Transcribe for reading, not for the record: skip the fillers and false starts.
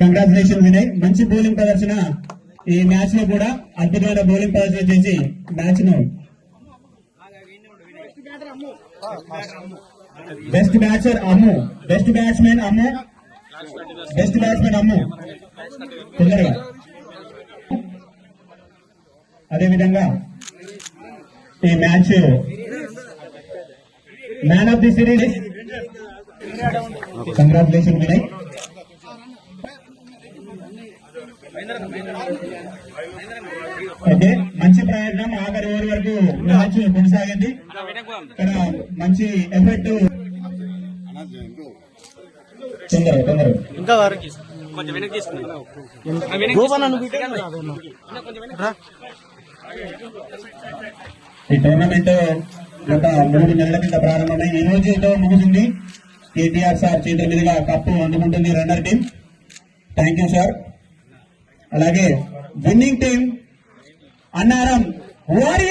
Congratulation Vinay, మంచి bowling ప్రదర్శన. ఈ మ్యాచ్ లో కూడా అద్భుతమైన బౌలింగ్ ప్రదర్శన చేసి మ్యాచ్ ను బెస్ట్ బ్యాట్సర్ అమ్ము, బెస్ట్ బ్యాట్స్మెన్ అమ్ము, బెస్ట్ బ్యాట్స్మెన్ అమ్ము తొందరగా. అదేవిధంగా ఈ match man of the series. Congratulation Vinay. Okay, మంచి ప్రయత్నం. ఆఖరి ఓవర్ వరకు మ్యాచ్ కొనసాగింది. ఇక్కడ మంచి ఎఫెక్ట్. ఈ టోర్నమెంట్ గత 3 నెలల కింద ప్రారంభమై ఈ రోజుతో ముగిసింది. కేటీఆర్ సార్ చేతుల మీదుగా కప్పు అందుకుంటుంది runner team. Thank you sir. అలాగే విన్నింగ్ టీం అన్నారం వారియర్.